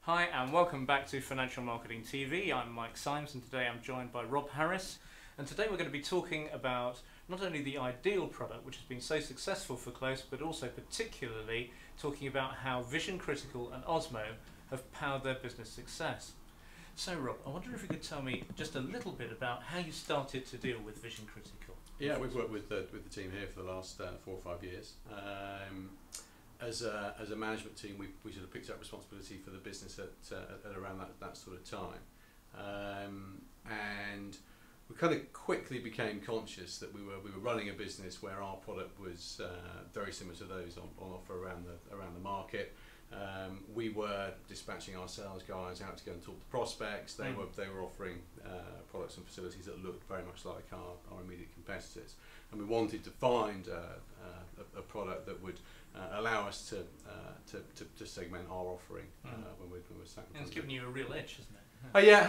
Hi and welcome back to Financial Marketing TV. I'm Mike Symes and today I'm joined by Rob Harris, and today we're going to be talking about not only the ideal product which has been so successful for Close, but also particularly talking about how Vision Critical and OSMO have powered their business success. So Rob, I wonder if you could tell me just a little bit about how you started to deal with Vision Critical. Yeah, we've worked with the team here for the last 4 or 5 years. As a management team, we sort of picked up responsibility for the business at around that sort of time, and we kind of quickly became conscious that we were running a business where our product was very similar to those on offer around the market. We were dispatching our sales guys out to go and talk to prospects. They were offering products and facilities that looked very much like our immediate competitors, and we wanted to find a product that would allow us to segment our offering when we're sat. And it's given you a real edge, hasn't it? Oh yeah, it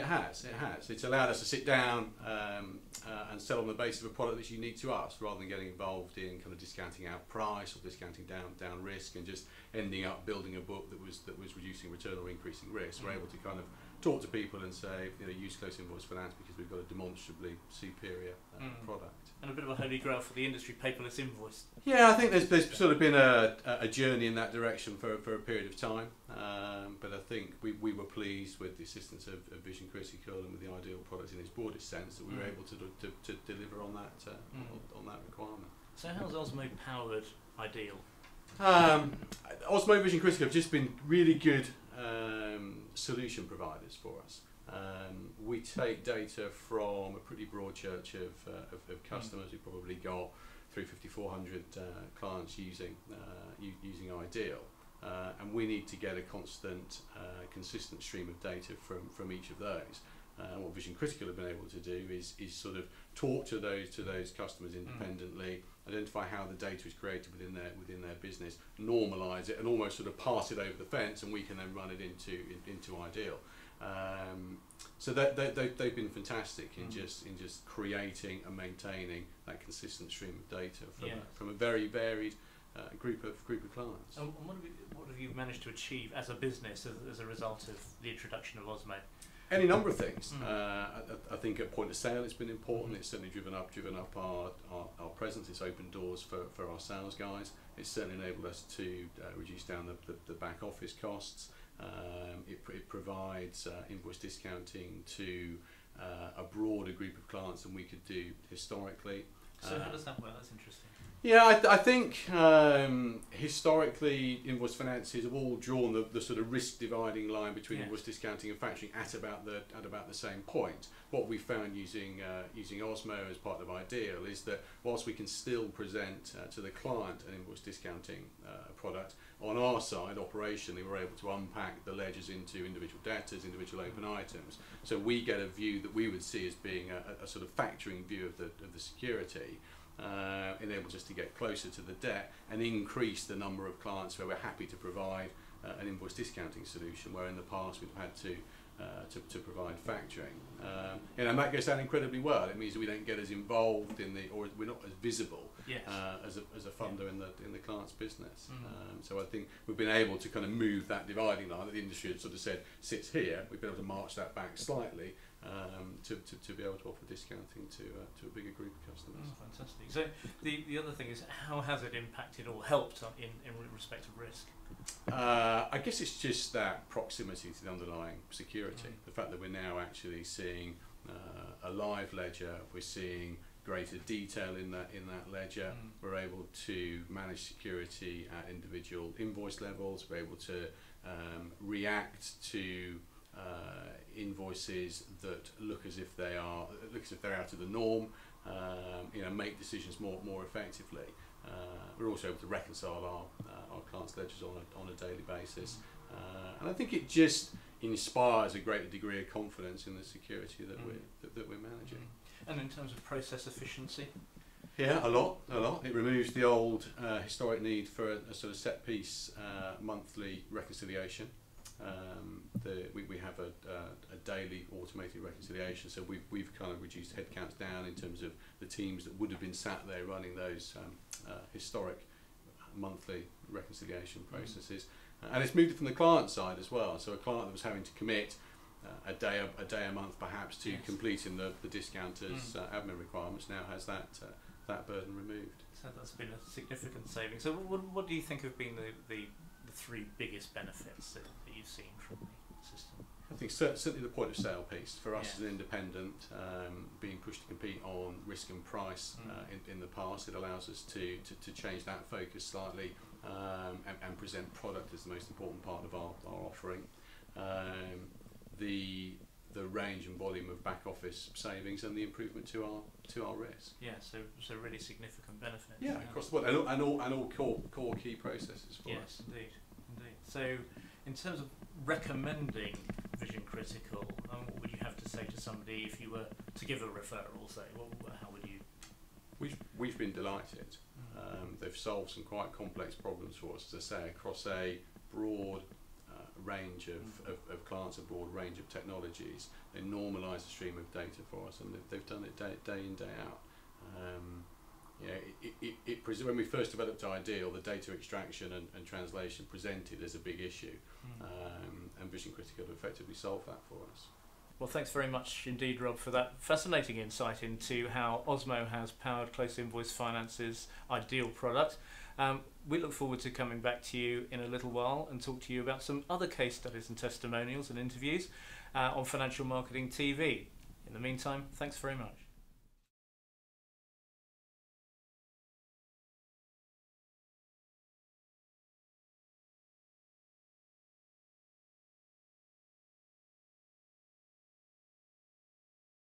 has. It's allowed us to sit down and sell on the basis of a product that's unique to us, rather than getting involved in kind of discounting out price or discounting down risk and just ending up building a book that was reducing return or increasing risk. We're able to kind of talk to people and say, use Close Invoice Finance because we've got a demonstrably superior product. And a bit of a holy grail for the industry, paperless invoice. Yeah, I think there's sort of been a journey in that direction for a period of time, but I think we were pleased with the assistance of Vision Critical and with the ideal product in its broadest sense that we were able to deliver on that requirement. So how's OSMO powered ideal? OSMO Vision Critical have just been really good solution providers for us. We take data from a pretty broad church of customers. We've probably got 350-400 clients using Ideal, and we need to get a constant, consistent stream of data from each of those. What Vision Critical have been able to do is sort of talk to those customers independently, identify how the data is created within their business, normalise it, and almost sort of pass it over the fence, and we can then run it into Ideal. So they've been fantastic in just creating and maintaining that consistent stream of data from a very varied group of clients. And what have you managed to achieve as a business as a result of the introduction of OSMO? Any number of things. I think at point of sale it's been important. It's certainly driven up our presence. It's opened doors for our sales guys. It's certainly enabled us to reduce down the back office costs. It provides invoice discounting to a broader group of clients than we could do historically. So how does that work? That's interesting. Yeah, I think historically invoice finances have all drawn the sort of risk dividing line between invoice discounting and factoring at about the same point. What we found using OSMO as part of Ideal is that whilst we can still present to the client an invoice discounting product, on our side operationally we're able to unpack the ledgers into individual debtors, individual open items, so we get a view that we would see as being a sort of factoring view of the security. Enables us to get closer to the debt and increase the number of clients where we're happy to provide an invoice discounting solution, where in the past we've had to provide factoring. And that goes down incredibly well. It means that we don't get as involved or we're not as visible as a funder in the client's business. So I think we've been able to kind of move that dividing line that the industry had sort of said sits here. We've been able to march that back slightly to be able to offer discounting to a bigger group of customers. Oh, fantastic. So the other thing is, how has it impacted or helped in respect of risk? I guess it's just that proximity to the underlying security. The fact that we're now actually seeing a live ledger, we're seeing greater detail in that ledger. We're able to manage security at individual invoice levels. We're able to react to invoices that look as if they're out of the norm. Make decisions more effectively. We're also able to reconcile our clients' ledgers on a daily basis, and I think it just inspires a greater degree of confidence in the security that we're managing. And in terms of process efficiency? Yeah, a lot. It removes the old historic need for a sort of set piece monthly reconciliation. We have a daily automated reconciliation, so we've kind of reduced headcounts down in terms of the teams that would have been sat there running those historic monthly reconciliation processes. And it's moved it from the client side as well. So a client that was having to commit a day a month perhaps to completing the discounter's admin requirements now has that burden removed. So that's been a significant saving. So what do you think have been the three biggest benefits that you've seen from the system? I think certainly the point of sale piece for us as an independent, being pushed to compete on risk and price in the past, it allows us to change that focus slightly and present product as the most important part of our offering. The range and volume of back office savings and the improvement to our risk. Yeah, so really significant benefits. Yeah, across the board, and all core key processes for us. Yes, indeed. So, in terms of recommending Vision Critical, what would you have to say to somebody if you were to give a referral? Say, how would you? We've been delighted. They've solved some quite complex problems for us, as I say, across a broad range of clients, a broad range of technologies. They normalise the stream of data for us, and they've done it day in, day out. When we first developed Ideal, the data extraction and translation presented as a big issue, and Vision Critical effectively solved that for us. Well, thanks very much indeed, Rob, for that fascinating insight into how OSMO has powered Close Invoice Finance's Ideal product. We look forward to coming back to you in a little while and talk to you about some other case studies and testimonials and interviews on Financial Marketing TV. In the meantime, thanks very much.